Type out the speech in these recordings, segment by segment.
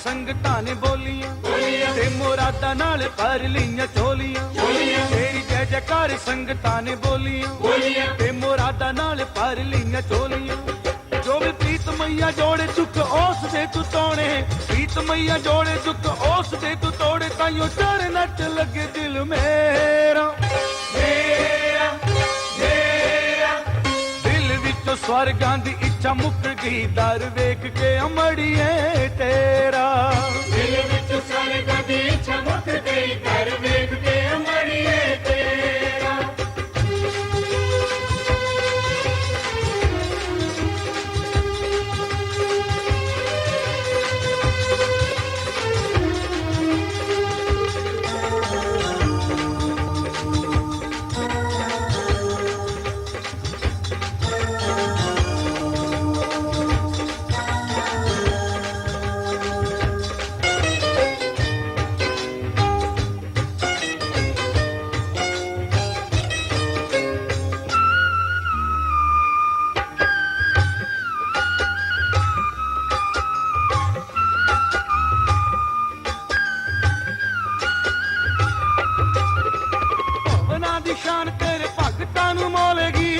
संगतां ने बोलियां ते मुरादां नाल भर लियां झोलियां। तेरी जय जयकार संगतां ने बोलियां ते मुरादां नाल भर लियां झोलियां। जो भी प्रीत मैया जोड़े दुख ओस दे तू तोड़े, प्रीत मैया जोड़े दुख ओस दे तू तोड़े, ताइयों चढ़ना च लगे दिल मेरा मेरा मेरा। दिल विच स्वर्गां दी इच्छा मुक गई, दर वेख के अमड़िए तेरा। दिल विच स्वर्गां दी इच्छा मुक गई, दर वेख के अमड़िए तेरा। शान तेरे भगतां नूं मोलेगी,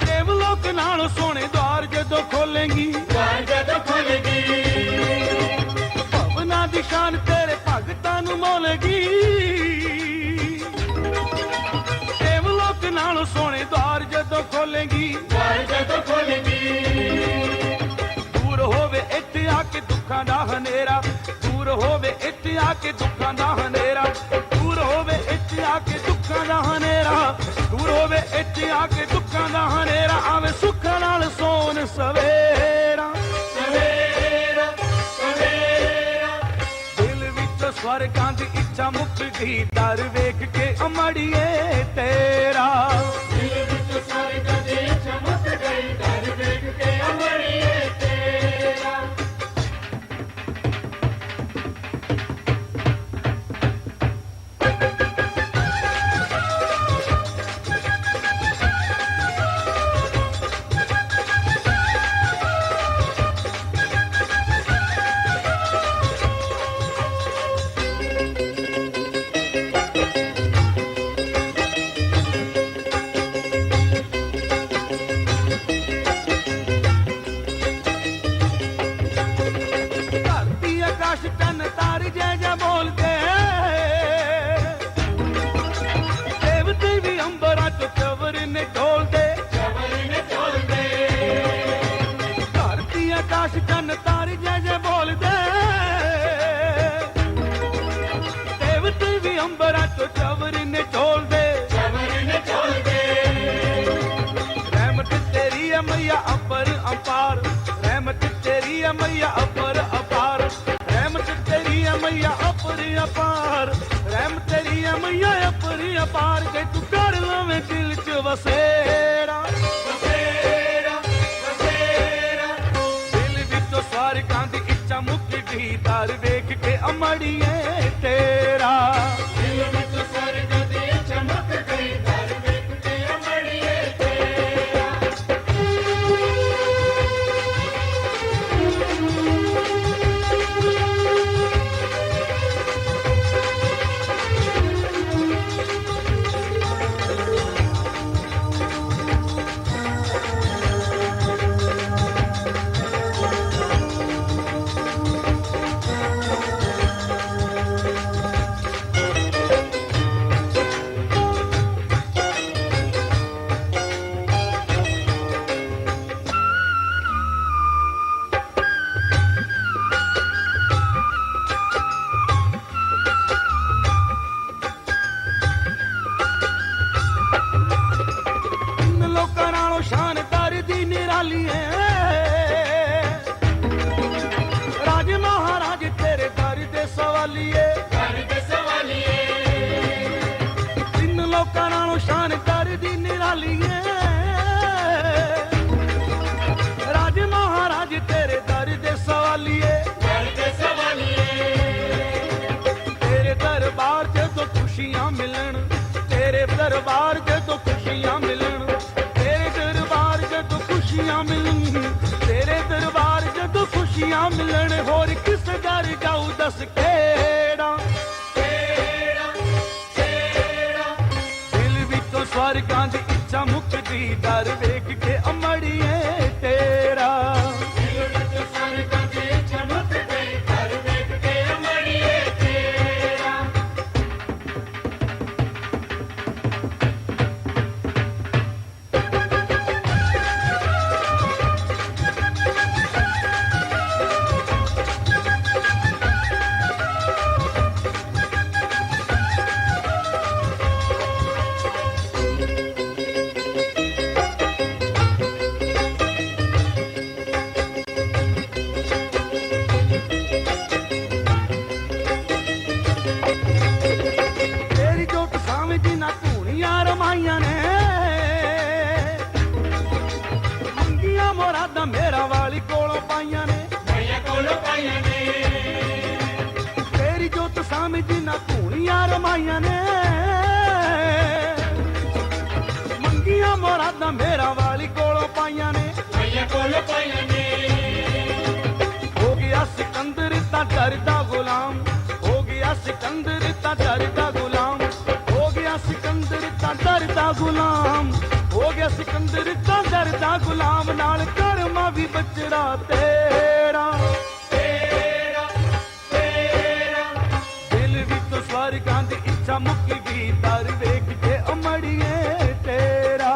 देवलोक नालों सोने द्वार जदों खोलेगी, द्वार जदों खोलेगी। भवनां दी शान तेरे भगतां नूं मोलेगी, देवलोक नालों सोने द्वार जदों खोलेगी, द्वार जदों खोलेगी। दूर होवे इत्थे आके दुखां दा हनेरा, दूर होवे इत्थे आके दुखां दा हनेरा, दूर होवे इत्थे आके दुखां दा हनेरा, दूर होवे इत्थे आके दुखां दा हनेरा। आवे सुखां नाल सोन सवेरा सवेरा सवेरा। दिल विच स्वर्गां दी इच्छा मुक गई, दर वेख के अमड़िए तेरा। दिल विच स्वर्गां दी इच्छा मुक गई, दर वेख के अमड़िए तेरा। मैया अपर अपार, रहमत तेरी है मैया अपर अपार, रहमत तेरी है मैया अपर अपार। जे तू कर लवे दिल च वसेरा वसेरा वसेरा। दिल विच स्वर्गां दी इच्छा मुक गई, दर वेख के अमड़िए तेरा। दिल विच स्वर्गां दी इच्छा मुक गई, दर वेख के अमड़िए तेरा। दरबार जदों खुशियां मिलन, तेरे दरबार जदों खुशियां मिलन, तेरे दरबार जदों होर किस डर जाऊ दस केड़ा दिल विचों स्वर्गां दी इच्छा मुकदी डर वेख के अमड़िए तेरा मेरा वाली कोलों पाइया ने तेरी जोत सामी जिन्ना धूनिया रमाइया ने मंगिया मुरादा मेरा वाली कोलों पाइया ने हो गया सिकंदर ता डरदा गुलाम हो गया सिकंदर ता डरदा गुलाम हो गया सिकंदर ता डरदा गुलाम हो गया सिकंदर ता डरदा गुलाम नाल करमा भी बचड़ा तेरा दिल विच स्वर्गां दी इच्छा मुक गई दर वेख के अमड़िए तेरा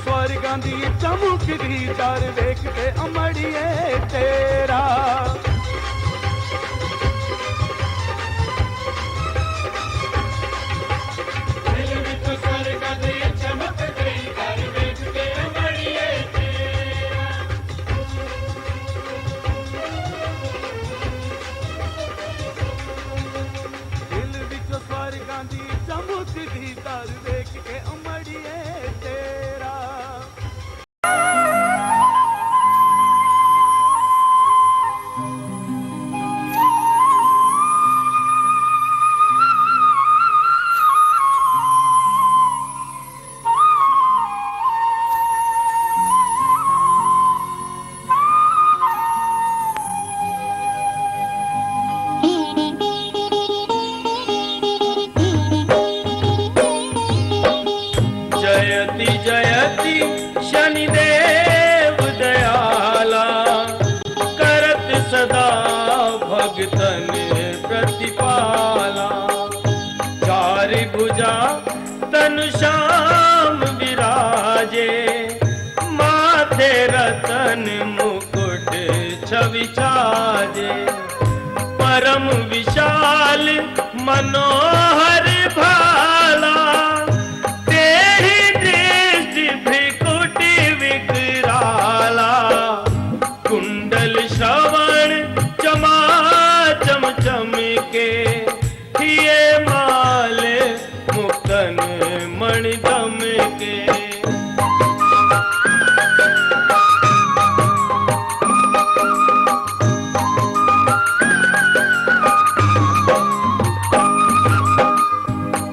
स्वर्गां दी चमक दी दर वेख के अमड़िए तेरा दिल विच स्वर्गां दी चमक दी दर वेख के अमड़िए तेरा जयति जयति शनिदेव दयाला करत सदा भगतन प्रतिपाला चारि भुजा तनु श्याम विराजे माथे रतन मुकुट छवि छाजे परम विशाल मनोहर भाला कुंडल श्रवण चमाचम चमके हिये माल मुक्तन मणि दमके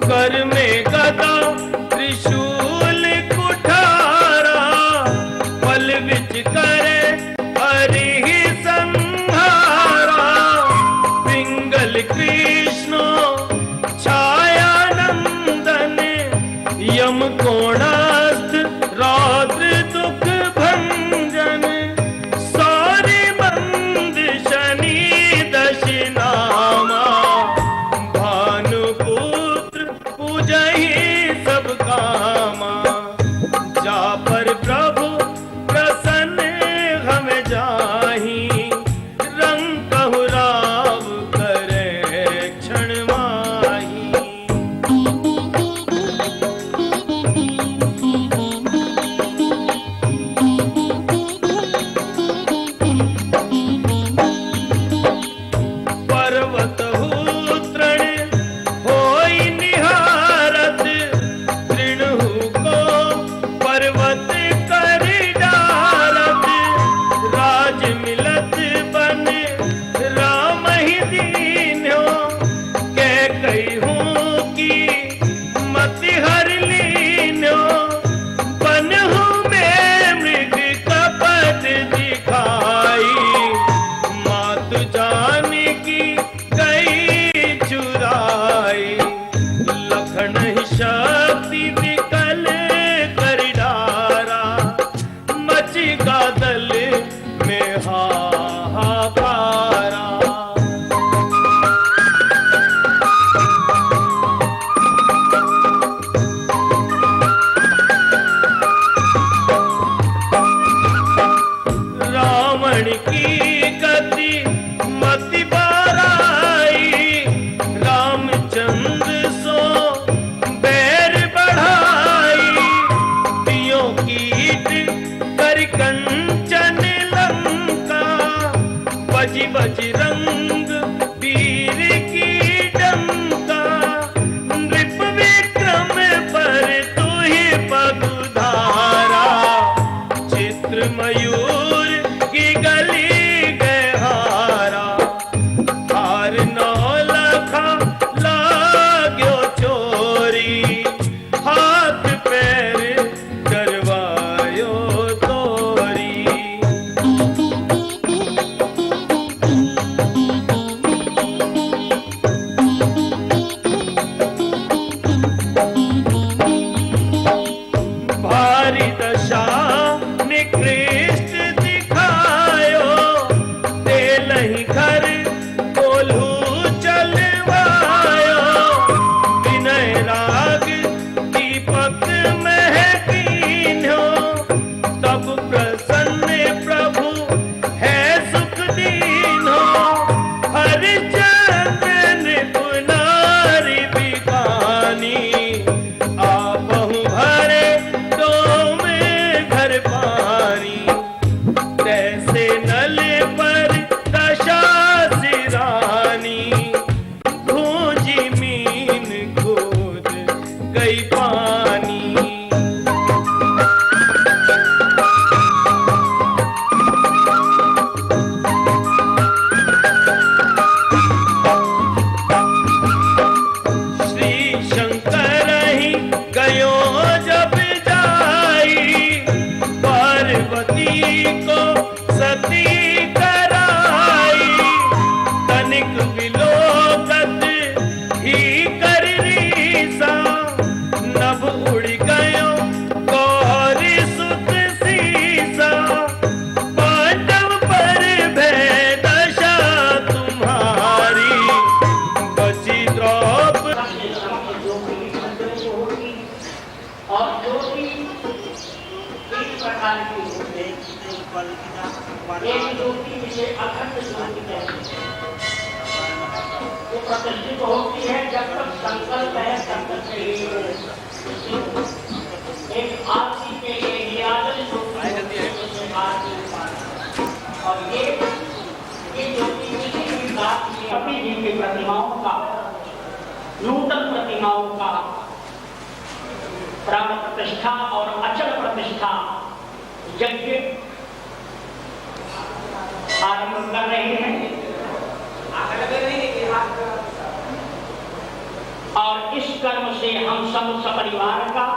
कर में गदा त्रिशूल कुठारा पल विच करे कृष्ण छायानंदन यम कोणास्थ रौद्र दुख भंजन सौरि बंद शनि दशनामा भानुपुत्र पूजहि सब कामा जा पर प्रभु प्रसन्न हम जाहि रंग कहु राव राज मिलत बन राम ही दीन्यो रावण की गति मति बाराई, रामचंद्र सो बैर बढ़ाई, दियों कीट कर कंचन लंका, बजी बजरंग वीर की डंका, नृप विक्रम पर तू ही पगुधारा, चित्र मयूर की गली गहारा, हार नौ लखा लाग्यो चोरी, हाथ पैर करवायो तोरी। भारी दशा निकृष्ट दिखायो, तेलहि घर कोल्हू चलवायो, विनय राग दीपक मह कीन्हो, तब प्रसन्न प्रभु है सुख दीन्हो, हरिचंदन पुनारि बिकानी, आपहु भरे डोम घर पानी, तैसे नल पर दशा सिरानी, भूंजी मीन खोद गई पानी। श्री शंकर ही गयो जब जाई, पार्वती को सती कराई, तनिक विलोकत ही कर रीसा, नभ उड़ गयो गौरी सुत सीसा, पांडव पर भय दशा तुम्हारी, बची द्रौपदी। और जो भी इस प्रकार की होते एक ज्योति जिसे अखंड ज्योति कहते हैं, वो प्रतिष्ठित होती है जब तक संकल्प है तब तक चाहिए। एक आरती के लिए निराजन ज्योति और ये ज्योति किसी भी बात की अपनी जी की प्रतिमाओं का, नूतन प्रतिमाओं का प्राण प्रतिष्ठा और अचल प्रतिष्ठा यज्ञ आरंभ कर रहे हैं। और इस कर्म से हम सब सपरिवार का,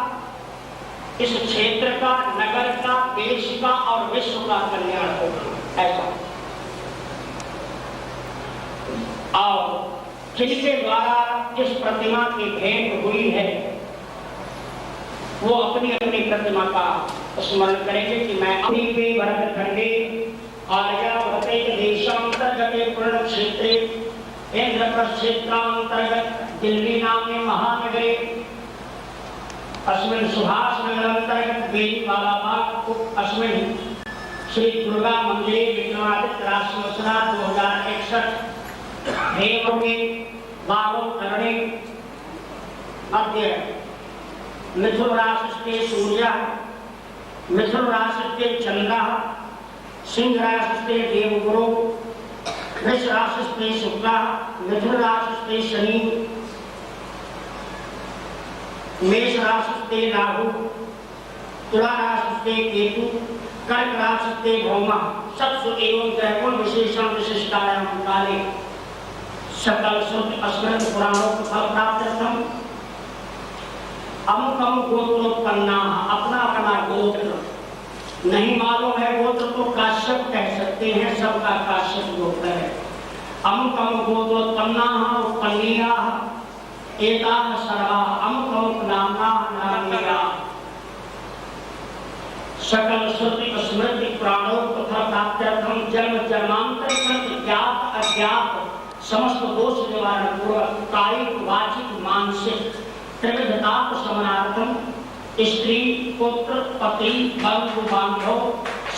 इस क्षेत्र का, नगर का, देश का और विश्व का कल्याण होगा। ऐसा और जिनके द्वारा जिस प्रतिमा की भेंट हुई है वो अपनी अपनी प्रतिमा का स्मरण करेंगे कि मैं अपनी पे भरत खंडे आर्यावर्ते देशांतर्गते पूर्ण क्षेत्रे इंद्रप्रस्थ क्षेत्रांतर्गत दिल्ली नाम्ने महानगरे अस्मिन् सुभाष नगरांतर्गत बेनीवाला बाग अस्मिन् श्री दुर्गा मंदिरे विक्रमादित्य राशिवत्सरा 2061 हेमवे 12 करणे अद्य मिथुन राशिस्ते सूर्य, मिथुन राशिस्ते चंद्र, सिंह राशिस्ते देवगुरु, वृष राशिस्ते शुक्र, मिथुन राशिस्ते शनि, मेष राशिस्ते राहु, तुला राशिस्ते केतु, कर्क राशिस्ते भौमा, सत्सु एवं त्रैगुण विशेषण विशिष्टायां काले सकल श्रुति स्मृत पुराणों फल प्राप्त्यर्थम अमुक अमुक गोत्रोत्पन्ना, अपना अपना गोत्र नहीं मालूम है गोत्र तो काश्यप कह सकते हैं, सबका काश्यप गोत्र है। अमुक अमुक गोत्रोत्पन्ना उत्पन्निया एताः सर्वा अमुक अमुक नामना नामीया, सकल श्रुति स्मृति पुराणोक्त फल प्राप्त्यर्थम जन्म जन्मांतर सत्य ज्ञात अज्ञात समस्त दोष निवारण पूर्वक कायिक वाचिक मानसिक त्रिविधताप समनार्थम स्त्री पुत्र पति बंधु बांधव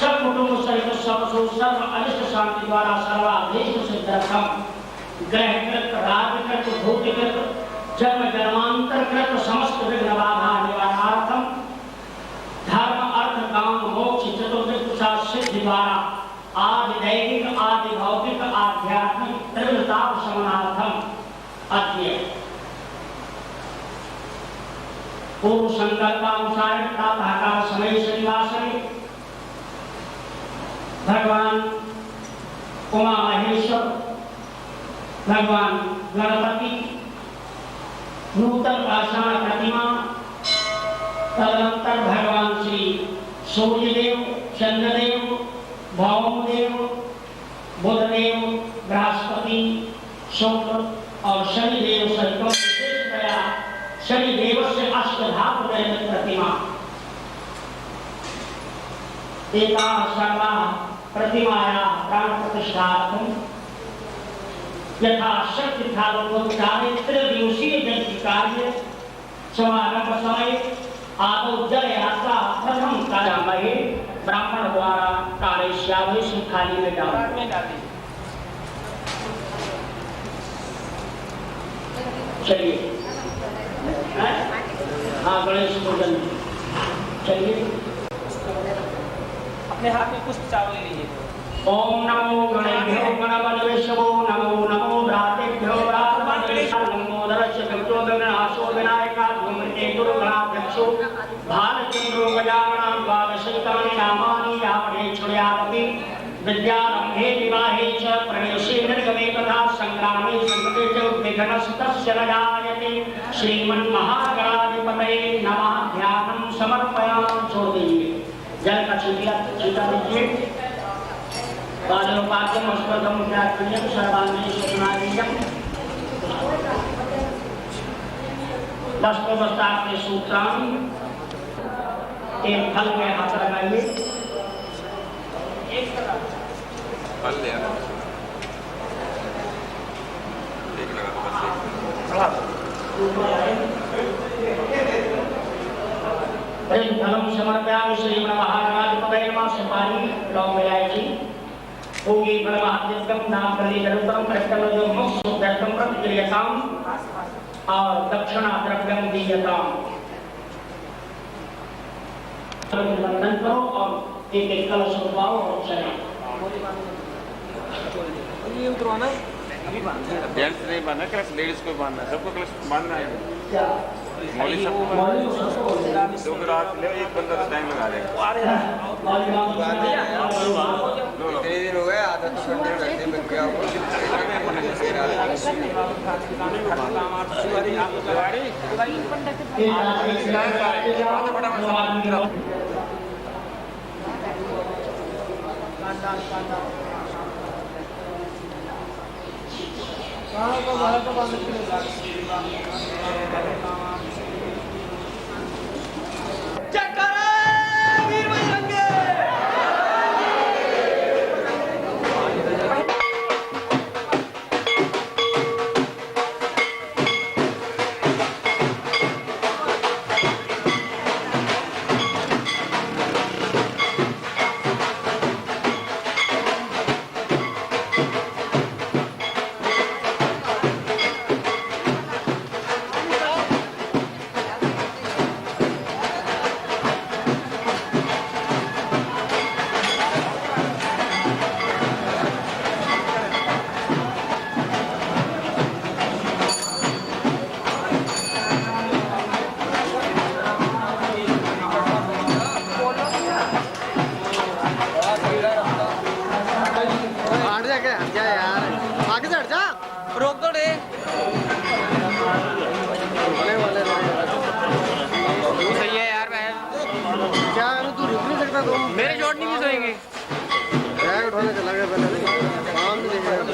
सब कुटुंब सहित सब सर्व अनिष्ट शांति द्वारा सर्वाधीश सिद्धर्थम ग्रहकृत राजकृत भूतकृत जन्म जन्मांतरकृत समस्त विघ्न बाधा निवारणार्थम धर्म अर्थ काम मोक्ष चतुर्विध सिद्धि द्वारा आदि दैविक आदि भौतिक आध्यात्मिक त्रिविधताप शमनार्थम अद्य पूर्व संकल्पानुसार प्रातःकाल समय शनिवासरे भगवान उमा महेश्वर भगवान गणपति नूतन पाषाण प्रतिमा तदनंतर भगवान श्री सूर्यदेव चंद्रदेव भौमदेव बुधदेव बृहस्पति शुक्र और शनिदेव सहित विशेषतया शनिदेव से अष्टधातु निर्मित प्रतिमा एका सर्वा प्रतिमाया प्राण प्रतिष्ठार्थम यथाशक्ति चारित्र दिवसीय यज्ञ कार्य समारंभ समय आदौ जल यात्रा प्रथम कालामहे ब्राह्मण द्वारा कार्यश्यामी थाली में डाल चलिए हाँ गणेश पूजन चलिए अपने हाथ में पुष्प चावल लीजिए। ओम नमो गणेभ्यो गणपतिवेशवो नमो नमो भ्रातेभ्यो भ्रातृवंदेभ्यो नमोदरस्य कवितो विघ्नाशो विनायकाद्भुमते गुरुगणाध्यक्षो भालचन्द्रो गजाननां द्वादशैतानि नामानि यावने छुर्यामपि विद्यारम्भे विवाहे च प्रवेशे निर्गमे तथा संग्रामे संकटे च उद्विघ्नस्तस्य न जायते श्रीमन्महागणाधिपतये नमः। ध्यानं समर्पयामि। छोड़ दीजिए जल का छींटा दीजिए। बालोपाद्यम अस्पर्धम व्याख्यम सर्वांगी सुनादीयम दस्तोदस्तार के सूत्रान एक फल में हाथ लगाइए। फल ले आना। एक लगा तो बस एक धर्म समर्पयामि श्रीमन्महागणाधिपतये नमः। सुपारी लौंग इलायची होगी परमात्मकम नाम कलिगरुतम प्रकटलो मोक्ष व्यर्थम प्रतिक्रियताम और दक्षिणा द्रव्यम दीयताम। बंधन करो और एक एक कलश उठवाओ और चले। ये उतरवाना अभी बांध जेंट्स नहीं बांधना, कलश लेडीज को बांधना, सबको कलश बांधना है। मौली सबको दो रात ले, एक बंदा तो टाइम लगा देगा। इतने दिन हो गए आदत तो करते रहते बन गया रोक दो रे। सही है यार बहन। क्या तू रुक नहीं सकता तुम? मेरे शॉट नहीं मिस होएंगे। बैग उठाने चला गया पहले काम नहीं देखेगा।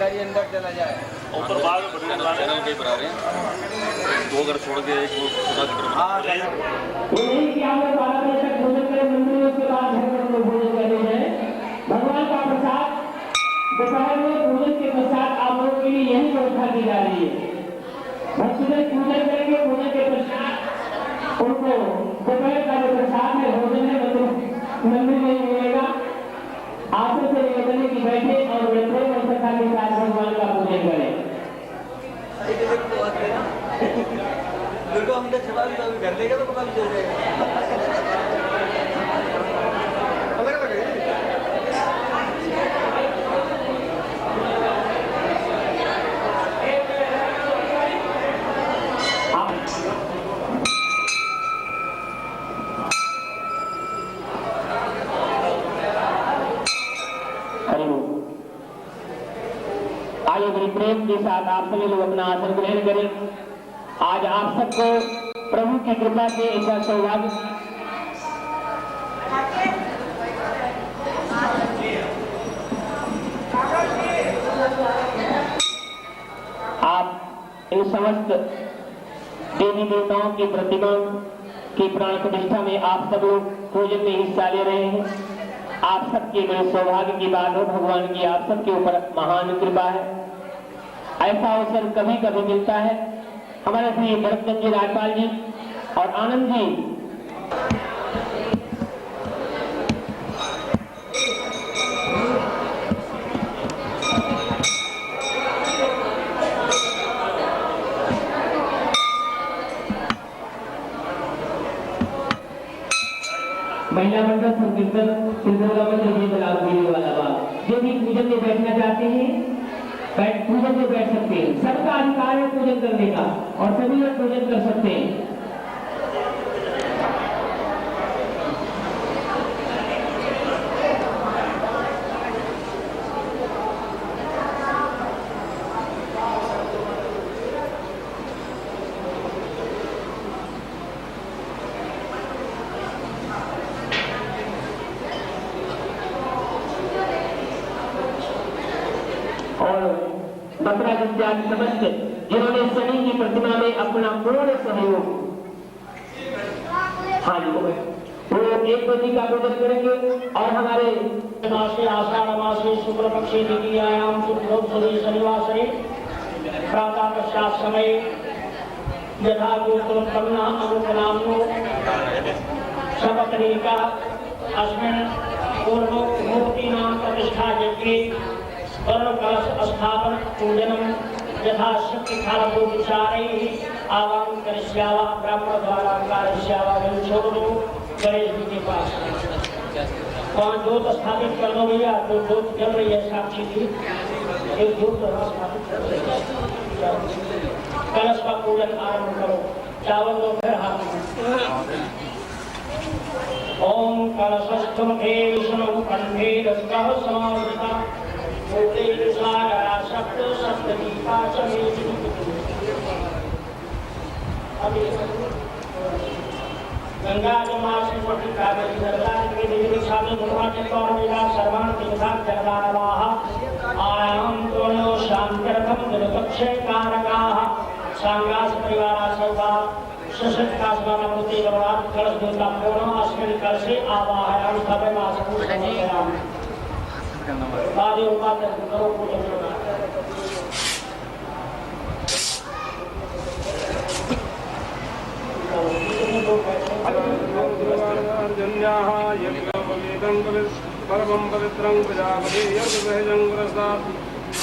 पुजारी अंदर चला जाए। ऊपर बाद में बढ़िया बना रहे हैं, कई बना रहे हैं। दो घर छोड़ के एक वो खुदा जिक्र बना रहे हैं। यही कि आप लोग 12 बजे तक भोजन करें मंदिर में, उसके बाद घर में लोग भोजन करने जाए। भगवान का प्रसाद दोपहर में भोजन के पश्चात आप लोगों के लिए यही व्यवस्था की जा रही है। भक्तजन पूजन करेंगे, भोजन के पश्चात उनको दोपहर का जो प्रसाद है, भोजन है, मंदिर में ही मिलेगा। आपसे से निवेदन है कि बैठे और प्रेम और श्रद्धा के साथ भगवान का पूजन करें। दुर्गा हमने छुपा भी तो अभी घर लेगा तो पता भी चल जाएगा। अलग अलग है। आइए बड़ी प्रेम के साथ आप सभी लोग अपना आसन ग्रहण करें। आज आप सबको प्रभु की कृपा से ऐसा सौभाग्य आप इन समस्त देवी देवताओं की प्रतिमा की प्राण प्रतिष्ठा में आप सब लोग पूजन में हिस्सा ले रहे हैं। आप सबके बड़े सौभाग्य की बात हो, भगवान की आप सबके ऊपर महान कृपा है। ऐसा अवसर कभी कभी मिलता है। हमारे श्री भरतचंद जी राजपाल जी और आनंद जी महिला मंडल संकीर्तन सिंधुगा मंदिर जी वाला बात। जो भी पूजन में बैठना चाहते हैं पूजन में बैठ सकते हैं। सबका अधिकार है पूजन करने का और सभी लोग पूजन कर सकते हैं। बकरा विद्यार्थी समस्त जिन्होंने शनि की प्रतिमा में अपना पूर्ण सहयोग, हाँ जी वो एक बजे का पूजन करेंगे। और हमारे मासे आषाढ़ मासे शुक्ल पक्षे द्वितीयायाम शुक्लोत्सवे शनिवासरे प्रातः पश्चात समय यथा गोत्रोत्पन्ना अनुपनाम्नो सबकरीका अस्मिन् पूर्वोक्तीनां प्रतिष्ठा यज्ञे कलश स्थापन पूजनम यथाशक्ति कालपूर्तिचारैः आवाहन करिष्यामः। ब्राह्मण द्वारा करिष्यामः। छोड़ो गणेश जी के पास वहाँ जोत स्थापित कर दो भैया। जो जोत जल रही है साक्षी की, एक जोत स्थापित कर दो। कलश का पूजन आरंभ करो। चावल दो फिर हाथ में। ओम कलशस्थम हे विष्णु कंठे गंगा समावृता गंगा जमाशि कावेरी नर्मदा शामी मुर्वाचकौरमेला सर्वान् तीर्थान् जगदानवाः आयां तोनो शान्त्यर्थं जलपक्षे कारकाः सांगास परिवारा सौदा शशक्तास्मानमूर्ति भगवान् कलश देवता पूर्ण अस्मिन् कलशे आवाहयामि तवे मासं समर्पयामि। आदि उपाध्याय करो पूजन। परमं पवित्रं प्रजापति यज्ञं प्रसाद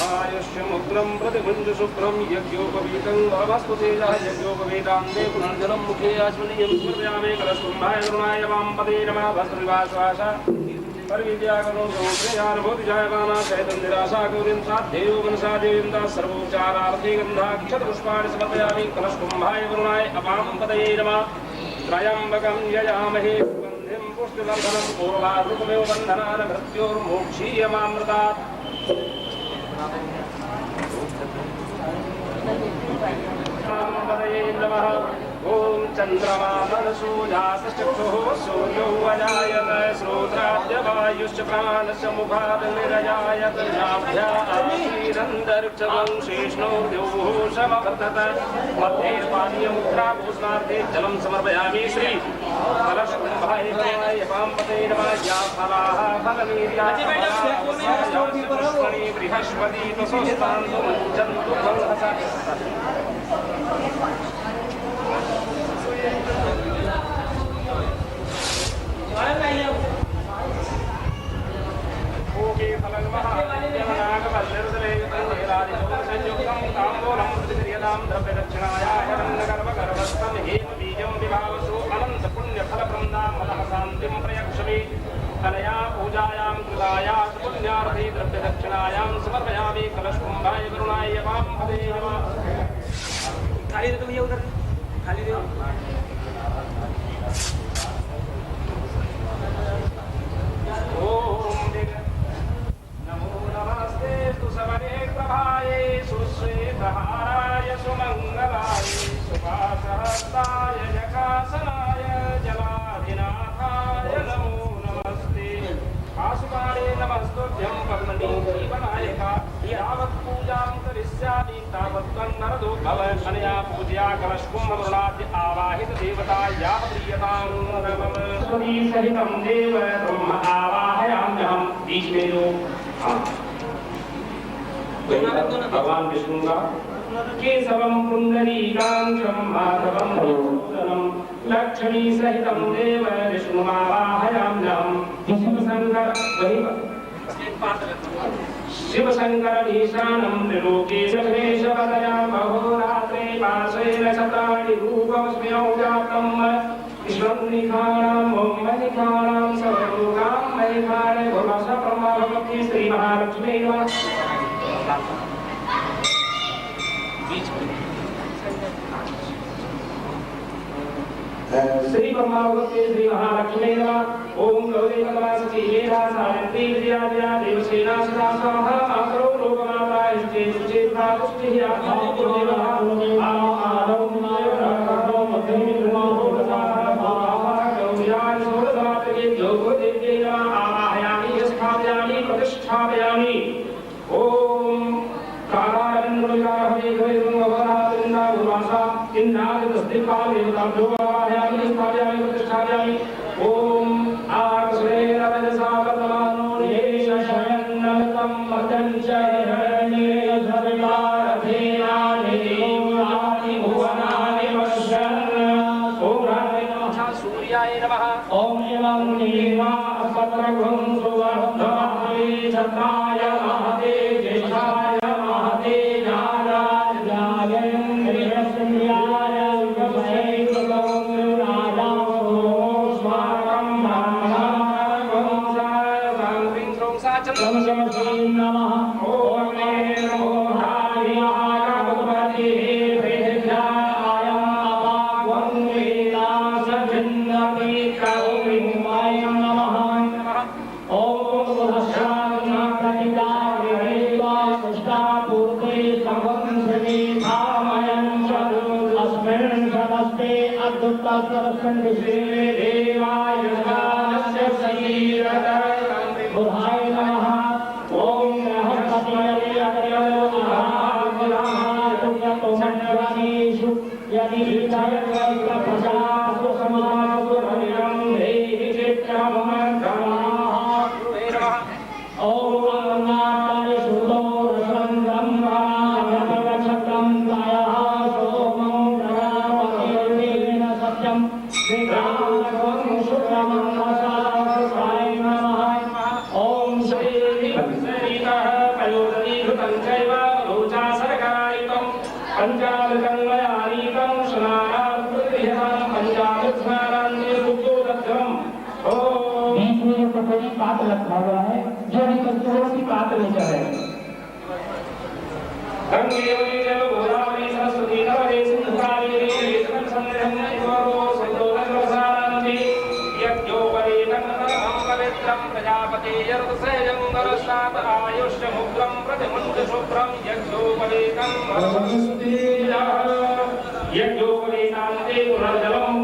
आयुष्य मुद्रं प्रतिभुञ्ज शुभ्रं यज्ञोपवीतं भवस्तु तेजः यज्ञोपवीतां दे पुनर्जलं मुखे आस्मनीयं स्मर्यामि कलशकुम्भाय करुणाय वां पदे नमः भस्त्रिवासवास परविद्याकरो समुद्रयानुभूति जायमाना चैतन्यरासा गौरीं साध्येयो मनसा देवीन्दा सर्वोपचारार्थे गन्धाक्षतपुष्पाणि समर्पयामि कलशकुम्भाय करुणाय अपां पदये नमः। त्रयम्बकं यजामहे सुगन्धिं पुष्टिवर्धनं पूर्वारुकमेव बन्धनान् मृत्योर्मोक्षीयमामृतात्। पदये नमः। ओम चंद्रमा मनसो जातश्चक्षुः सूर्यो अजायत श्रोत्राद्य वायुश्च प्राणश्च मुखाद् निरजायत नाभ्या आसीदन्तरिक्षं शेषणोर्द्योः समवर्धत मध्ये पानीयमुद्राभूषणार्थे जलं समर्पयामि श्री कलशकुम्भाय पाम्पते नमः या फलाः फलनीर्याणि बृहस्पति तसोस्तान्तु मञ्चन्तु फलहसा ओके फलन्महानागवल्लिर्दलेयुक्तं ताम्बूलं प्रतिक्रियतां द्रव्यदक्षिणाया हिरण्यगर्भगर्भस्थं हेमबीजं विभावसु अनन्तपुण्यफलप्रदां मनः शान्तिं प्रयक्षमि कलया पूजायां कृताया पुण्यार्थे द्रव्यदक्षिणायां समर्पयामि कलशकुम्भाय वरुणाय वामपदे नमः खाली दे भैया उधर खाली दे ओम नमो नमस्ते तु सवने प्रभाये सुश्वेतहाराय सुमंगलाय सुभासहस्ताय जकासनाय जलाधिनाथाय नमो नमस्ते आसुकाले नमस्तुभ्यं पद्मनी जीवनायका यावत् पूजां करिष्यामि तावत् त्वन्नरदो भव अनया पूजया कलशकुम्भवरुणाद्य आवाहित देवता या प्रियतां नमः स्वती सहितं देव ब्रह्म आवाहयाम्यहं बीच में जो भगवान विष्णु का केशवं पुंडरीकाक्षं माधवं भूषणं लक्ष्मी सहितं देव विष्णुमावाहयाम्यहं शिवशंकर ईशानं त्रिलोकेशेशवदया महोरात्रे पाशेन शतानि रूपमस्मिनौ जातं विश्वं निखाणां ॐ मनिखाणां सर्वलोकां मनिखाणे भवस ब्रह्मभगवती श्री महालक्ष्मी नमः श्री ब्रह्मावती श्री महालक्ष्मी नमः ओम गौरी नमस्ते वेदा सायन्ती विद्या देवसेना सदा स्वाहा आकरो लोकमाता इष्टे सुचेता पुष्टिः आत्मपूर्णेवा आनौ नमो मध्यमे गौर्याय सोदरात्रे योगदेव्यै नमः आवाहयामि स्थापयामि प्रतिष्ठापयामि ओम कालारण्यकाहवे गैरुमवरादिन्दा उवासा इन्नादिस्तिकालेवताभ्यो आवाहयामि स्थापयामि प्रतिष्ठापयामि ओम आकस्रेण रजसा वर्तमानो निहेश शयन्नमतं मदञ्च हिरण्ये धर्मारथेनानि देवानि भुवनानि पश्यन् ओम रामे नमः सूर्याय नमः ओम एवं नीमा अपत्रगुं सुवर्धमाने छत्राय महते ज्येष्ठाय महते ज्ञानाय श्रेयस्याय नमः ओम नमो हरियाय भगवते वेदाय अपावं वेदास भिन्नति कौमिमाय नमः ओम बुद्धशास्त्रनाथनिदाय वेदासष्टापूर्ते समवंशति धामयं अस्मिन् सदस्ते अद्भुतस्वरस्मिन् विश्वे देवाय दानस्य शरीरः बुधाय नमः ओम हरिषु यदि प्रसादु समासु हरिं देहि चित्रमङ्गलाः ओम नाराय सुतो रसं ब्रह्मणं दयः सोमं प्रजापतिर्वेण सत्यं विग्रहं शुक्रमङ्गला सुखाय नमः ओम श्री सरितः पयोदीघृतं चैव रोचा सरकारितं पंचामृतं स्नानात्मृतिहं पंचामृत्स्नानान्ते सुजोदग्रम ओम बीच में एक कोई पात्र रखा हुआ है जो एक तुलसी पात्र में चल रहा है गंगे जल गोदावरी सरस्वती नर्मदे सिंधु कावेरी जल संगम गोरो संतोष रसानंदी यज्ञोपवेदनं पवित्रं प्रजापति यर्तसेयं दरस्तात् आयुष्य मुग्रं प्रतिमुञ्च शुभ्रं यज्ञोपवेदं यज्ञोपवेदान्ते पुनर्जलं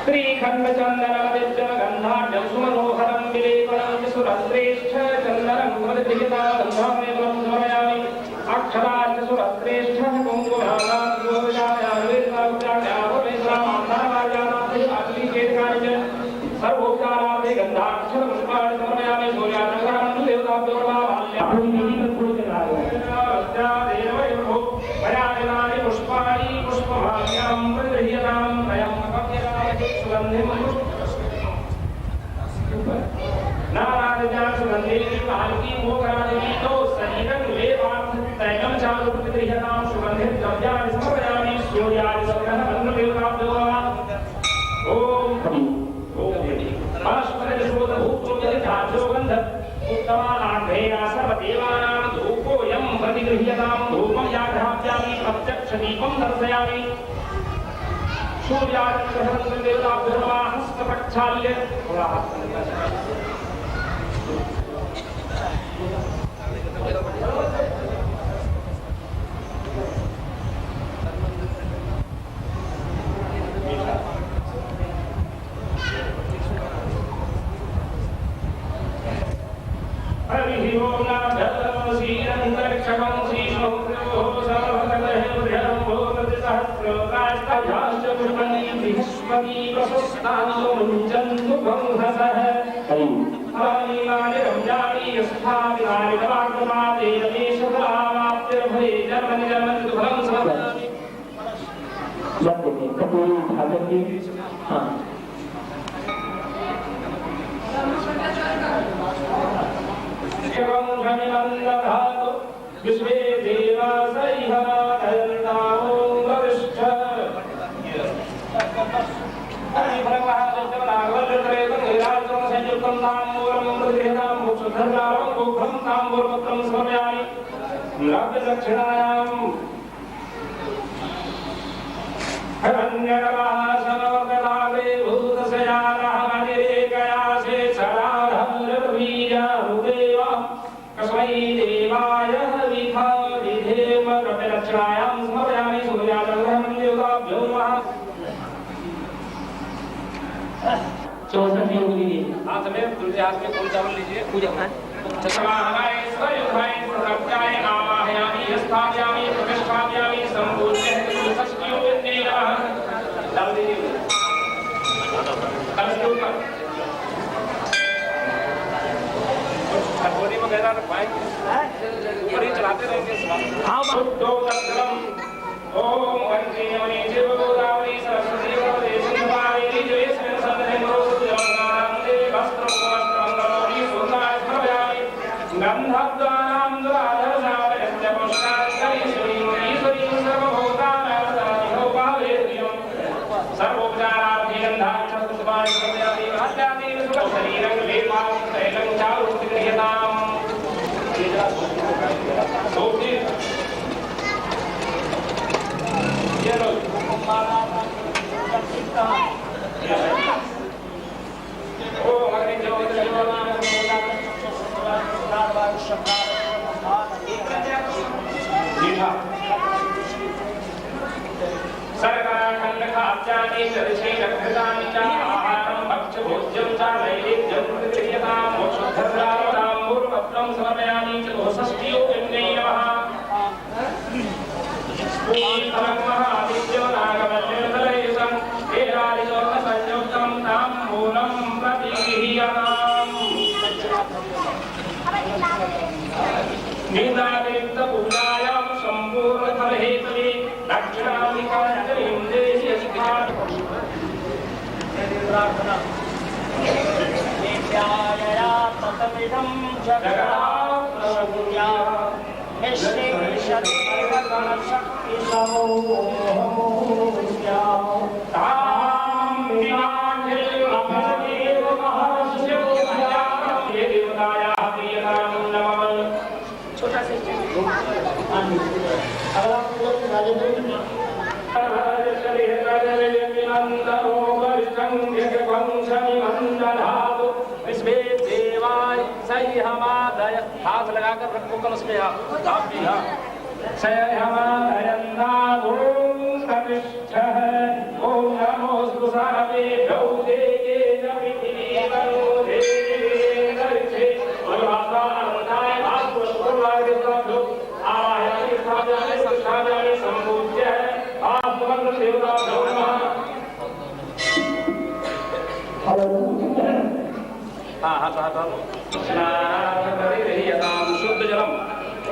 श्रीखंड चंदनम दिव्यम गंधाढ्यम सुमनोहरम विलेपनम सुरश्रेष्ठ चंदनम मदगृहीता गंधामेवं समयामि अक्षरार्थ सुरश्रेष्ठ कुंकुमानां गोविदायामि वेदाउद्यानाभवेद्रामान्धावार्यानां आत्मीकेतकानि सर्वोपचारार्थे गंधाक्षर पुष्पाणि समयामि सूर्याचन्द्रान् देवताभ्यो नमः पुष्पाणि पुष्पमाल्यां प्रगृह्यतां वयं नारायण सुगंधे कालकी मोगरादेवी तो सनीरं लेवार्थ तैलम चालु प्रतिगृह्यतां सुगंधे द्रव्याणि समर्पयामि सूर्यादि सग्रह मंत्रदेवताभ्यो ओम परस्परशोध भूतोऽधिधार्यो गन्ध उत्तमानाग्रेया सर्वदेवानां धूपोऽयं प्रतिगृह्यतां धूपं याघ्राप्यामि प्रत्यक्षदीपं दर्शयामि सूर्यादिग्रहणं देवताभ्यो नमः हस्तप्रक्षाल्य कपूरी उठा करके हाँ विश्वे देवा कस्मै देवाय विधा विधेम रक्षणायां समर्पयामि सूर्याचन्द्रं देवताभ्यो नमः 64 योगी हाथ में दूसरे हाथ में फूल चावल लीजिए पूजा चक्रवाहनाय स्वयुधाय प्रदत्ताय आवाहयामि स्थापयामि प्रतिष्ठापयामि संपूज्य षष्ठियो विन्ने नमः डाल दीजिए कलश के ऊपर बोरी वगैरह रखवाएं ऊपर ही चलाते रहेंगे हाँ शुद्धो तत्सर्वं ओम वंदे मणि जीवगोदावरी सरस्वती भगवते सिंहवारिणी जयेस्मिन् सन्निधौ सुजंगानन्दे वस्त्रं वस्त्रमङ्गलोनि सुन्दाय समर्पयामि गन्धद्वारां द्वादशावयस्य पुष्टाश्चरीश्वरीं ईश्वरीं सर्वभूतानां सर्वोपचारार्थे गन्धाक्षरपुष्पाणि समर्पयामि भाग्यादीन सुखशरीरं लेपां तैलं चारु प्रतिगृह्यताम् सर्वखण्डखाद्यानि दर्शैरकृतानि च आहारं भक्ष्यभोज्यं च नैवेद्यं प्रतिगृह्यतां मोक्षोद्धरावताम्बूर्पत्रं समर्पयामि चतुष्षष्ठियो विन्ने नमः महादित्यो नागमल्यदलयसं हेरादिशोकसंयुक्तं ताम्बूलं प्रतिगृह्यताम् निदानित्यपूजायां सम्पूर्णफलहेतवे दक्षिणामिकाञ्जलिं देशयस्था देव्यायया ततमिदं जगदात्मपूजा निश्चेषदेवगणशक्तिसमोऽहमूर्त्या तां विनाकिलमभदेव महर्षि देवतायाः प्रियतां नमः छोटा सा अगला हाथ लगाकर रखो कलश में आप भी हाँ ओम नमो प्रतिष्ठापयामि संपूज्य आत्मवंद देवताभ्यो नमः। स्नानार्थपरिगृह्यतां शुद्धजलम्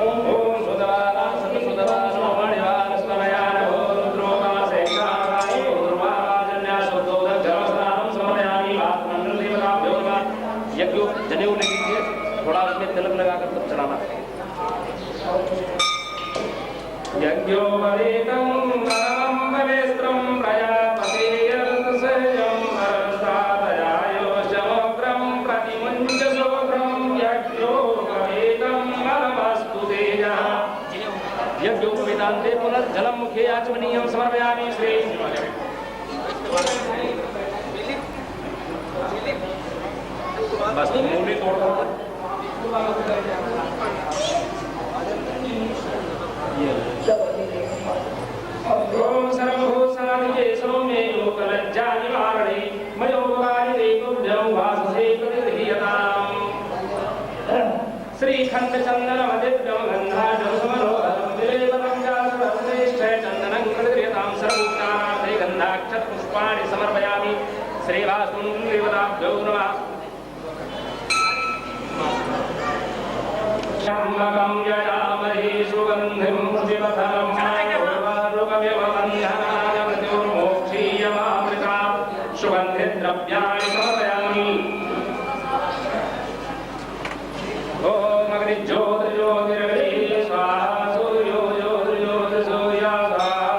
ओम सुदवानां सतसुदवानो मणिवानस्मयान रुद्रोकाशेक्षाकाय उर्वाजन्या शुद्धोदकजलस्नानं समर्पयामि आत्मवंद देवताभ्यो नमः। यज्ञ जनेऊ ले लीजिए, थोड़ा उसमें तिलक लगाकर तब चढ़ाना। यज्ञोपवीतं परमं पवित्रं प्रजापतेर्तसजं वरसादयायो शमग्रं प्रतिमुञ्चसोग्रं यज्ञोपवीतं परमस्तु तेजः। यज्ञोपवीतान्ते पुनर्जलं मुखे आचमनीयं समर्पयामि श्री बस मूली तोड़ दो। ओम सर्वभूषादिके सौम्ये लोकलज्जानिवारणे मयोगारिणे तुभ्यं वासुसे प्रतिगृह्यताम्। श्रीखण्डचन्दनमदिव्यं गन्धाढ्यं समरोहरं विलेपनं चासुरश्रेष्ठ चन्दनं प्रतिगृह्यतां। सर्वोपचारार्थे गन्धाक्षतपुष्पाणि समर्पयामि श्रीवासुदेवताभ्यो नमः। शम्भकं ययामहे सुगन्धिं शिवधरं उर्वारुकमिवबन्धनाय मृत्युर्मोक्षीयमामृता सुगन्धिद्रव्याणि समर्पयामि। ॐ अग्निज्योतिर्ज्योतिरग्नि स्वाहा सूर्यो ज्योतिर्ज्योतिर्सूर्या स्वाहा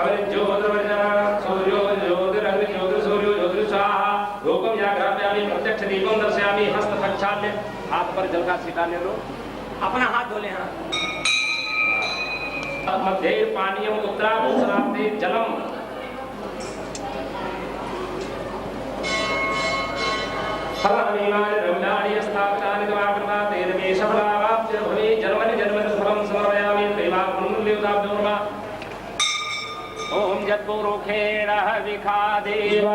अग्निज्योतिर्वज्रः सूर्यो ज्योतिरग्निज्योतिर्सूर्यो ज्योतिर्स्वाहा। धूपं जाग्रापयामि प्रत्यक्ष दीपं दर्शयामि हस्त प्रक्षाल्य हाथ पर जल का छिटा ले लो, अपना हाथ धोले। हाँ मध्ये पानीयम उत्तराभूषणार्थे जलम फलानीमानि द्रव्याणि स्थापितानि तवाकृता तेन मे सफलावाप्य भवे। जन्मनि जन्मनि फलं समर्पयामि दैवात्मदेवताभ्यो नमः। ओम यत्पुरुषेण विखादेव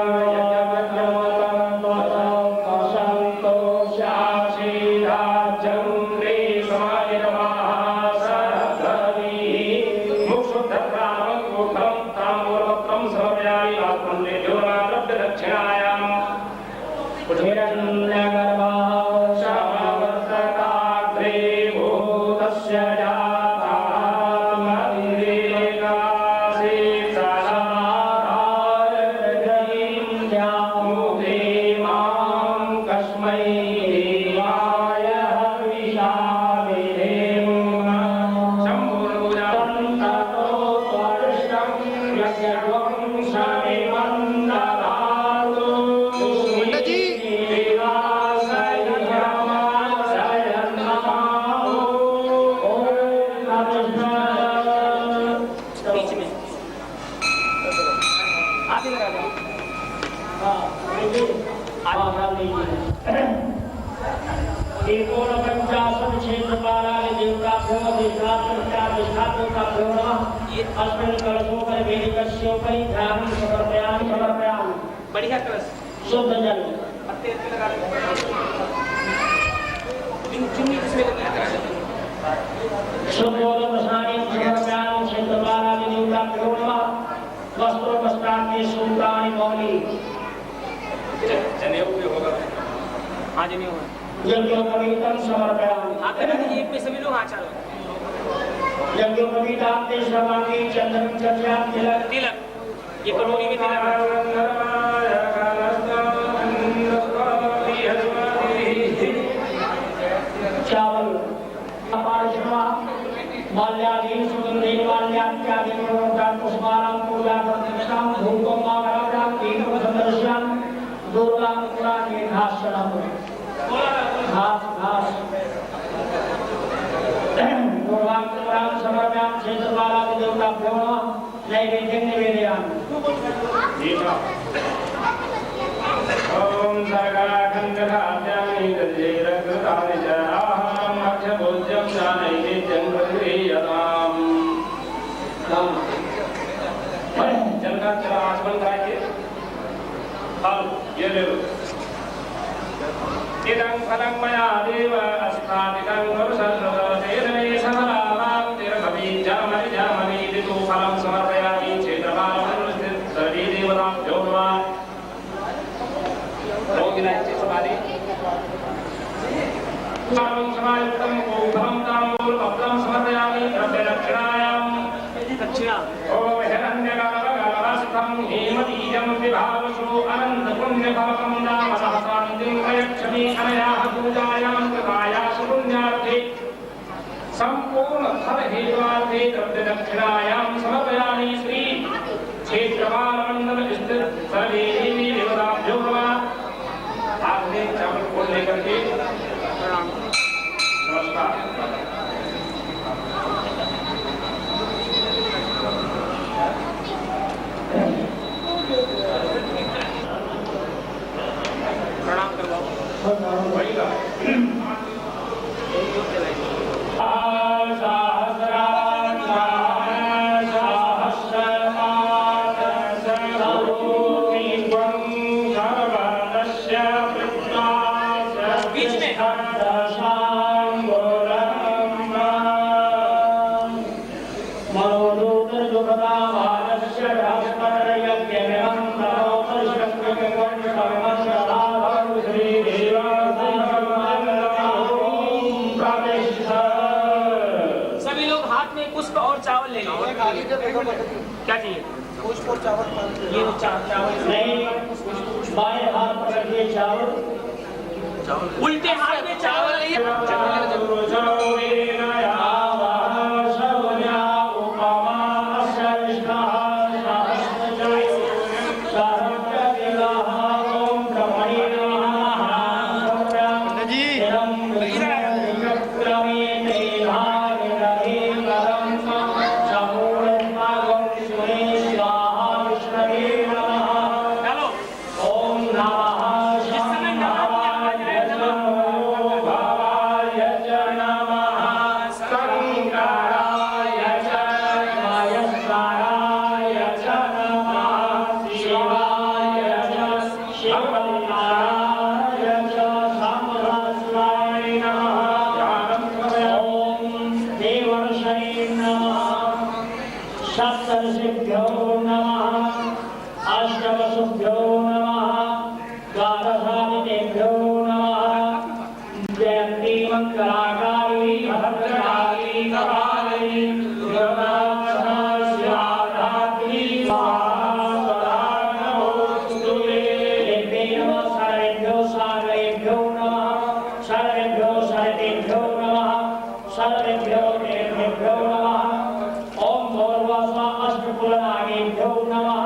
बढ़िया कलश शुद्ध जल यज्ञोपवीतं समर्पयामि। एक पे सभी लोग आचार यज्ञोपवीतान्ते सर्वांगे चंदनं चर्यां तिलक तिलक ये कटोरी में तिलक चावल माल्यादीन सुगंधि माल्यात्यादि पुष्पाणां पूजा प्रतिष्ठां धूपं मागराणां दीपसंदर्शनं दुर्गां पुराणे घासनं घास घास दुर्गां पुराण समर्पयामि क्षेत्रपालादि देवताभ्यो नमः। नैवेद्यं निवेदयामि। ओम सर्गाखण्डखाद्यानि तद्यैरकृतानि च आहारं मध्यभोज्यं च नैवेद्यं प्रतिगृह्यताम्। जल का चला आचमन कराइए। फल ये ले लो। इदं फलं मया देव अस्माभिकं कुरुषं तेन मे सफलावाप्तिर्भवेत्। फलं समर्पयामि क्षेत्रपालं सर्वे देवताभ्यो नमः भोगिनाच्य समाधि सर्वं समायुक्तं गोधनं ताम्बूलपत्रं समर्पयामि द्रव्यदक्षिणायां दक्षिणा ओम हिरण्यगर्भगर्भस्थं हेमबीजं विभावसो अनन्तपुण्यफलकं नाम सहस्रान्तिं प्रयच्छमि अनयाः पूजायां कृतायाः पुण्यार्थे संपूर्ण फल हेतुवार्थे द्रव्यदक्षिणायां समर्पयामि श्री क्षेत्रपालमंडल स्थित सर्वे देवी देवताभ्यो नमः। आपने चावल को लेकर के नमस्कार प्रणाम करवाओ सभी लोग हाथ में पुष्प और चावल ले लो। क्या चाहिए? पुष्प और चावल। ये चावल नहीं, बाएं हाथ पर रखिए चावल, उल्टे हाथ में चावल सप्तर्षिभ्यो नमः, अष्टवसुभ्यो नमः, द्वादशादितेभ्यो नमः। जयन्ती मंगलाकाली भद्रकाली कपाली दुर्गाधात्री स्वाहा नमोस्तुते। देव्यै नमः सर्वेभ्यो सर्वेभ्यो नमः, सर्वेभ्यो सर्वेभ्यो नमः, सर्वेभ्यो देवेभ्यो नमः। अष्टकुलनागेभ्यो नमः।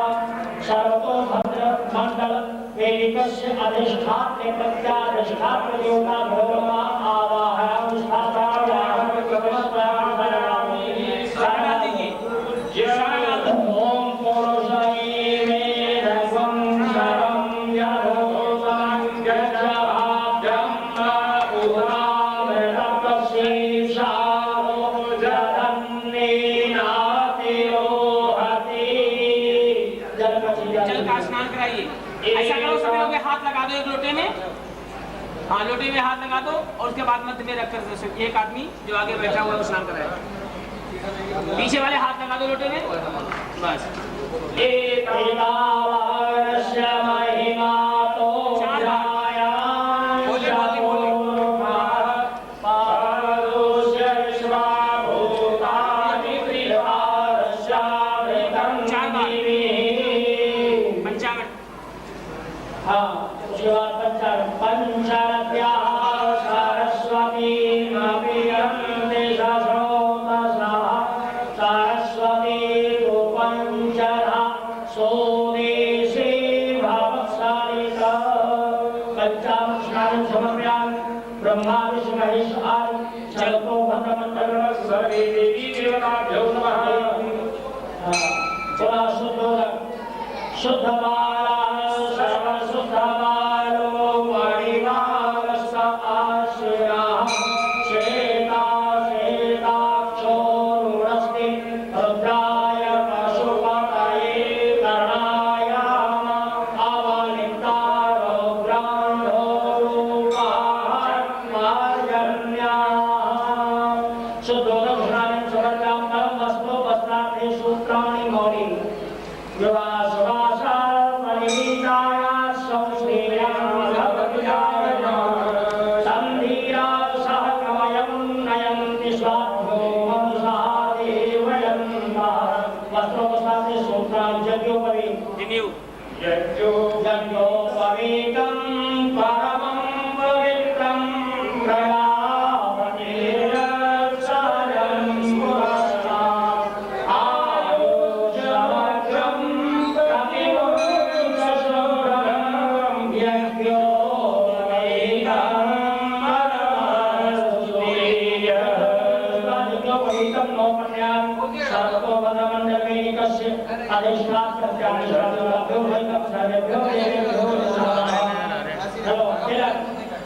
सर्वतोभद्र मंडल वेदिकस्य अधिष्ठात्रे प्रत्याधिष्ठात्र देवताभ्यो नमः। आवाहयामि स्थापयामि प्रवेशयामि शरणागति ओम पुरुषये वेदं शरं यदोतं गजभाभ्यं उदामृतशीर्षारो जगन्नेना जल का स्नान कराइए। ऐसा करो सभी लोग हाथ लगा दो एक लोटे में। हाँ, लोटे में हाथ लगा दो और उसके बाद मध्य में रखकर एक आदमी जो आगे बैठा हुआ है वो स्नान कराए। पीछे वाले हाथ लगा दो लोटे में बस। ब्रह्मा विष्णु महेश आदि चलतो भद्रमंडल सर्वे देवी देवताभ्यो नमः। चला शुद्ध बाला सर्व शुद्ध बालो मणिमालस आश्रया श्वेता श्वेताक्षो रुणस्ति रुद्राय पशुपतये कर्णाय अवनितारो ब्रह्मो सूत्र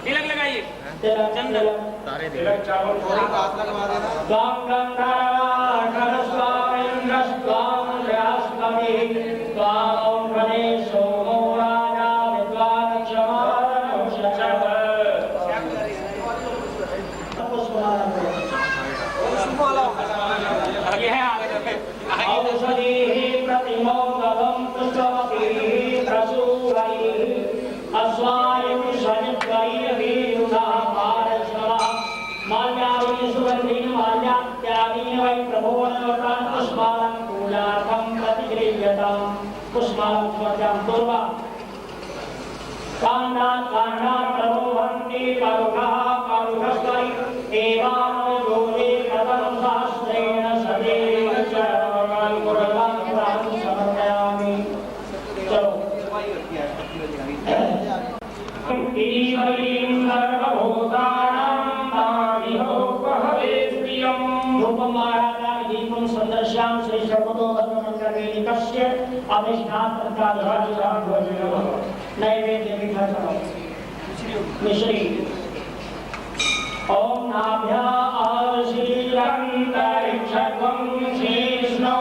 तिलक लगाइए तिलक चावल मिश्री ओम नाभ्या आशीरंतरिक्षं शीर्ष्णो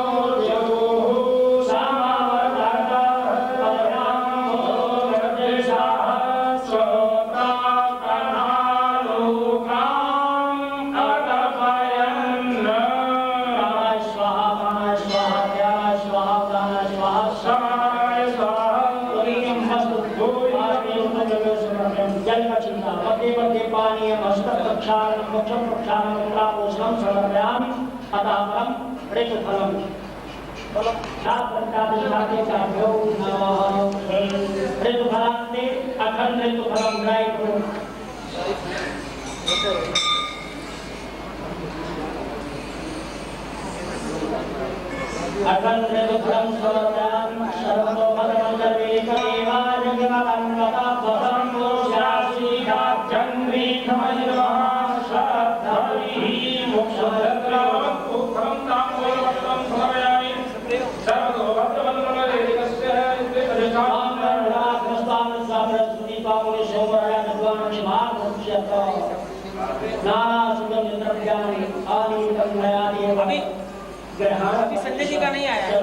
अभी संजय जी का नहीं आया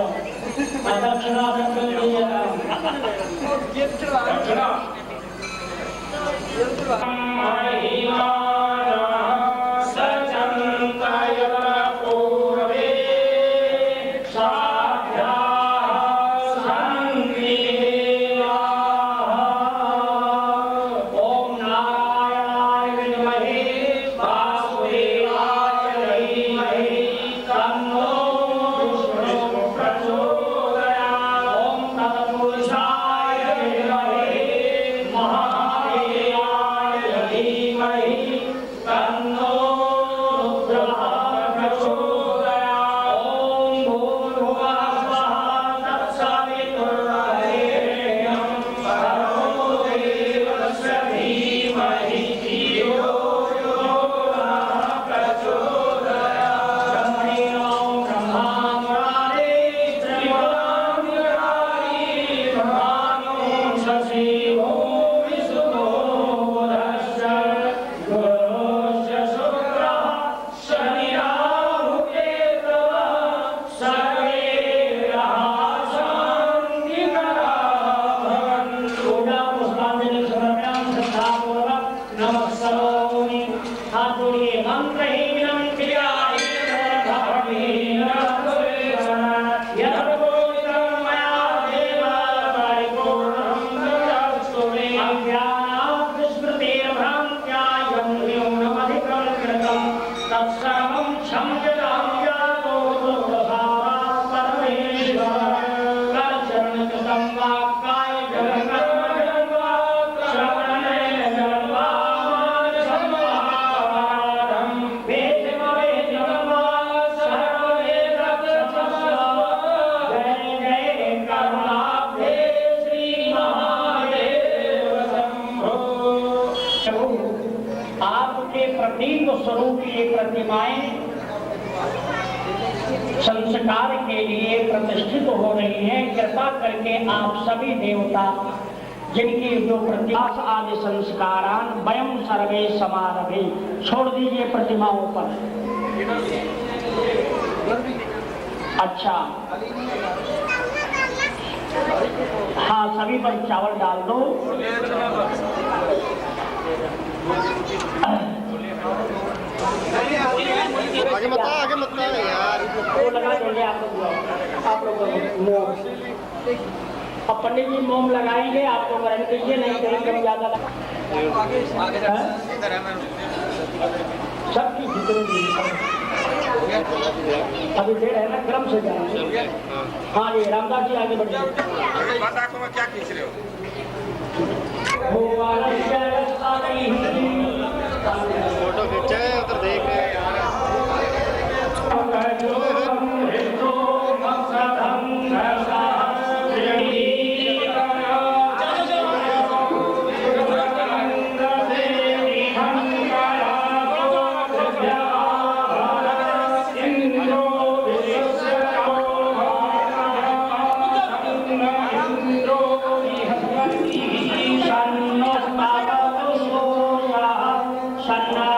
महादेवाय धीमहि स्वरूप ये प्रतिमाएं संस्कार के लिए प्रतिष्ठित हो रही हैं। कृपा करके आप सभी देवता जिनकी जो प्रतिमास आदि संस्कारान वयम सर्वे समारभे छोड़ दीजिए प्रतिमाओं पर। अच्छा, हाँ, सभी पर चावल डाल दो। आगे मत यार। वो लगा देंगे आप लोग मोम। अब पंडित जी मोम लगाएंगे, आप लोग रहने दीजिए, नहीं करेंगे ज्यादा सबकी जितनी अभी देर है ना, क्रम से जाएंगे। हाँ जी, रामदास जी आगे बढ़िए। क्या खींच रहे हो? फोटो खींचा है उधर देख रहे हैं यार। Shanna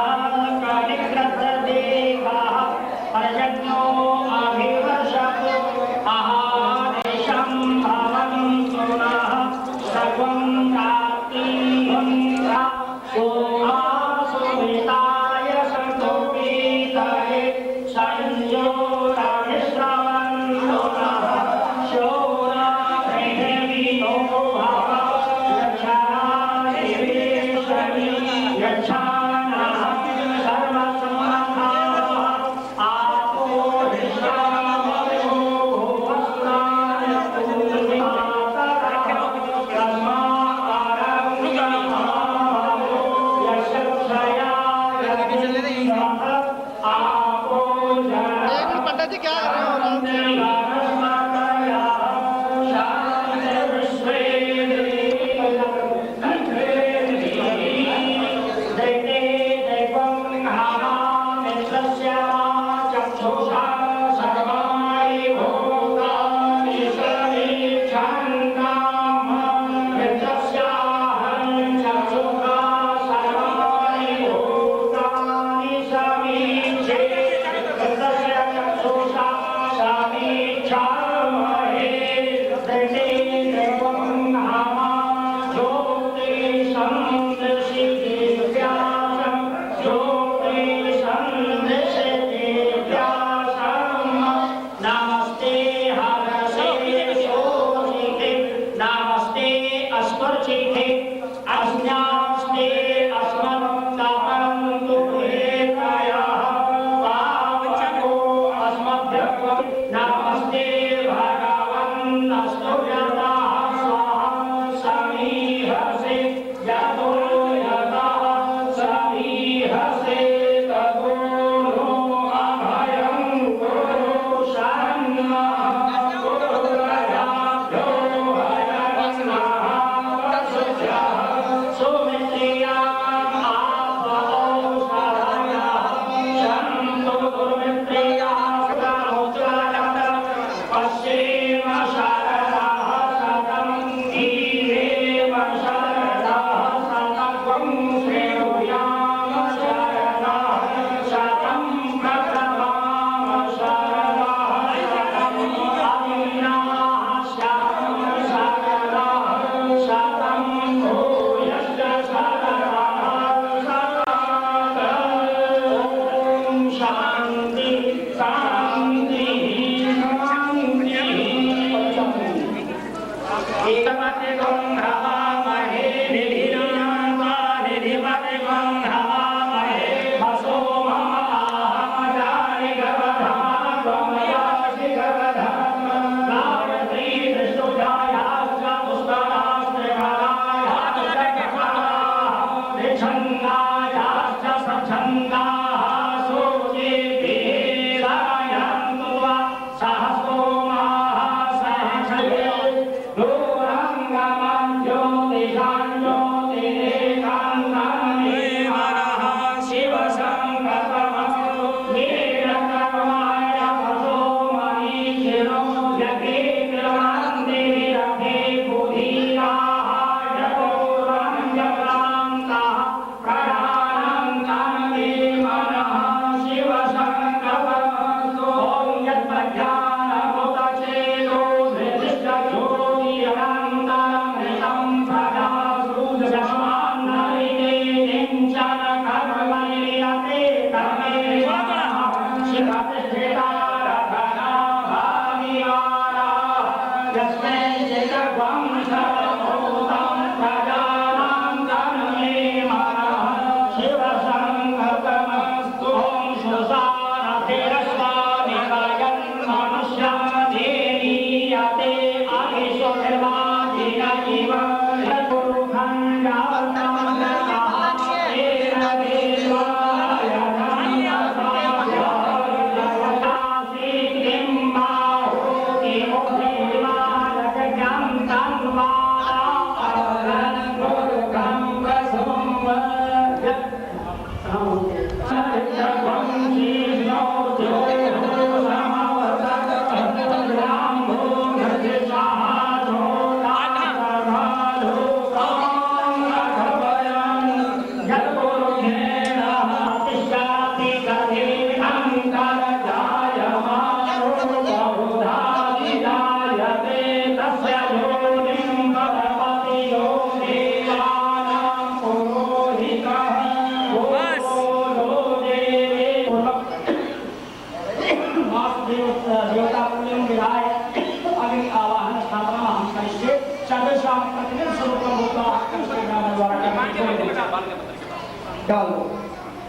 डाल दो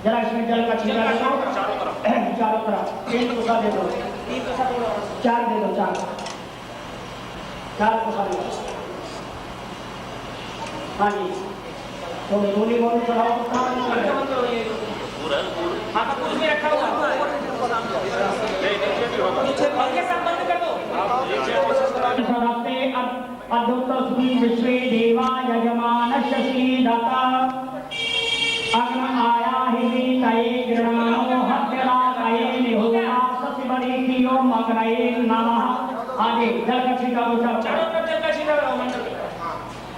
जरा इसमें जल का छींटा दे दो चारों तरफ 3 कोसा दे दो 4 दे दो 4 कोसा दे दो। हाँ जी तो गोली गोली चढ़ाओ हाँ तो कुछ भी रखा हुआ अद्भुतस्मी विश्वे देवा यजमान शशि दत्ता अग्न आया हि तये गृणानो हत्यराकये निहुमा ससिबरीतियो मग्नये नमः। आगे जल का छींटा दो चारों तरफ जल का छींटा लगाओ मंडप के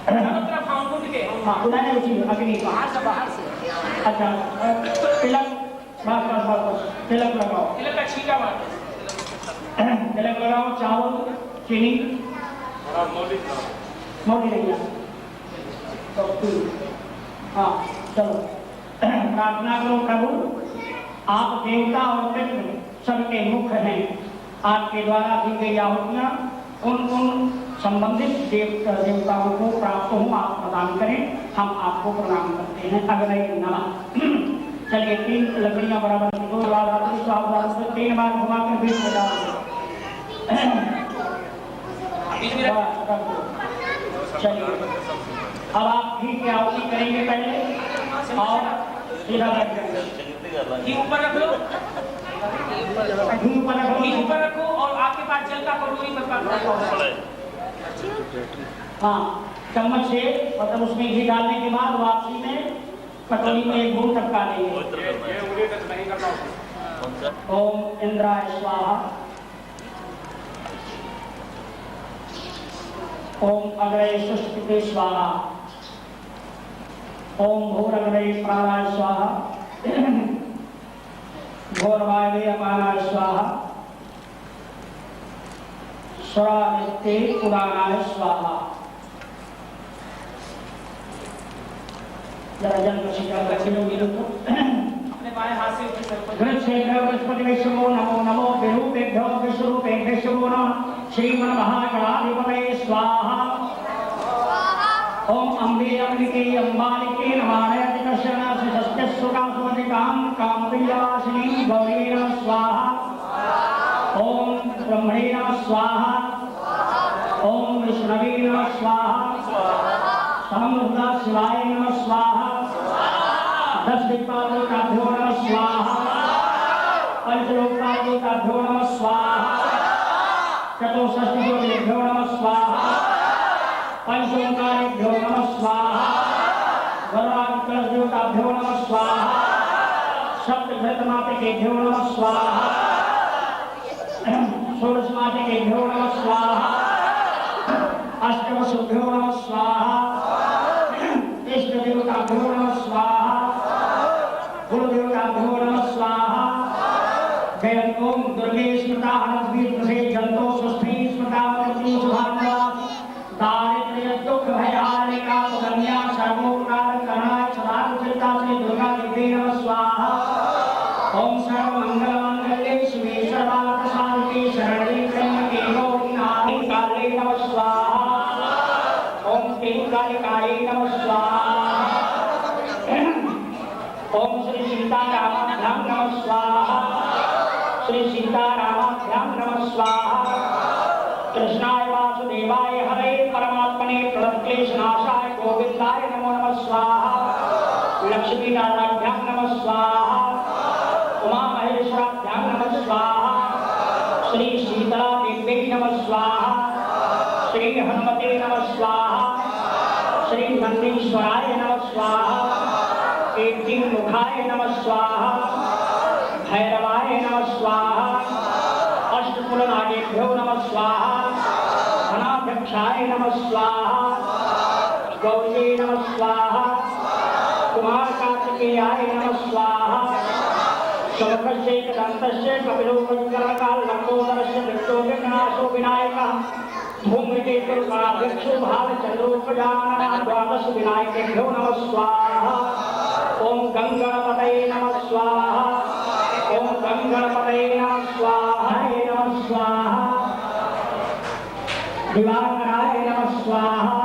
चारों तरफ फाउंटेन के हाँ उन्होंने उसी अग्नि बाहर से अच्छा तिलक बस तिलक लगाओ तिलक का छींटा मार तिलक लगाओ चावल चीनी मोटी नहीं है तो हाँ चलो प्रार्थना करो प्रभु आप देवता और पितृ सबके मुख्य हैं आपके द्वारा दी गई आहुतियाँ उन संबंधित देवताओं को प्राप्त हो आप प्रदान करें हम आपको प्रणाम करते हैं अग्नि नमः। चलिए 3 लकड़ियां बराबर 2 बार 3 बार घुमाकर बीच में डाल चलिए अब आप घी की आहुति करेंगे पहले और सीधा बैठ जाएंगे घी ऊपर रख लो घी ऊपर रखो और आपके पास जल का कटोरी में रखो हाँ चम्मच से मतलब उसमें घी डालने के बाद वापसी में कटोरी में 1 बूंद टपका देंगे। ओम इंद्राय स्वाहा ओम अग्रय सुष्टुते स्वाहा ओम भूरग्रय प्राणाय स्वाहा घोरवायवे अपानाय स्वाहा स्वरादित्ये उदानाय स्वाहा। जरा जल को छिड़का अपने बाएं हाथ से ऊपर बृहस्पतिवेशमो नमो नमो विरूपेभ्यो विश्वरूपेभ्यो नमः श्रीमन्महागणाधिपतये स्वाहा। ओम अम्बे अम्बिके अम्बालिके नमानयति कश्चन सुकासुमतिकां कामपिञ्जवासिनी गौरी नमः स्वाहा। ओम ब्रह्मणे नमः स्वाहा ओम विष्णवे नमः स्वाहा समृद्धा शिवाय नमः स्वाहा 10 दिक्पालोकाभ्यो नमः स्वाहा पंचलोकाभ्यो नमः स्वाहा चतुष्षष्टिभ्यो नमः स्वाहा पंचोंकारेभ्यो नमः स्वाहा वराभ्यो नमः स्वाहा सप्तभृतमातकेभ्यो नमः स्वाहा षोडशमातकेभ्यो नमः स्वाहा अष्टवसुभ्यो नमः स्वाहा इष्टदेवताभ्यो नमः स्वाहा कुलदेवताभ्यो नमः स्वाहा। ओम दुर्गे स्मृता हरद्वीर जंतो सुस्थि स्मृता वरती सुभान्वा दारिद्र्य दुख भयारिका कन्या सर्वोपकार करणाय सदा कुशलता से दुर्गा देवी नमः स्वाहा। ओम सर्वमंगल मांगल्ये शिवे सर्वार्थ साधिके शरण्ये त्र्यंबके गौरी नारायणी काले नमः स्वाहा। ओम क्लींकालिकायै नमः स्वाहा। ओम श्री सीतारामाभ्यां नमः स्वाहा श्री सीतारामाभ्यां नमः स्वाहा। कृष्णाय वासुदेवाय हरे परमात्मने प्रणतक्लेशनाशाय गोविंदाय नमो नमः स्वाहा। लक्ष्मी नारायणाभ्यां नमः स्वाहा उमा महेश्वराभ्यां नमः स्वाहा। श्री सीता देवी नमः स्वाहा श्री हनुमते नमः स्वाहा श्री नंदीश्वराय नमः स्वाहा मुखाय नमः स्वाहा भैरवाय नमः स्वाहा अष्टकुलनागेभ्यो नमः स्वाहा धनाध्यक्षाय नमः स्वाहा गौरी नमः स्वाहा कुमार कार्तिकेयाय नमः स्वाहा शोभस्य दन्तस्य कपिलो वज्रकाल लंबोदरस्य दृष्टो विघ्नाशो विनायकः भूमिके दुर्गाध्यक्षो भालचंद्रोपजानः द्वादश विनायकेभ्यो नमः स्वाहा। ओम गंगणपतये नमः स्वाहा ओम गंगणपतये नमः स्वाहा नमः स्वाहा दिवाकराय नमः स्वाहा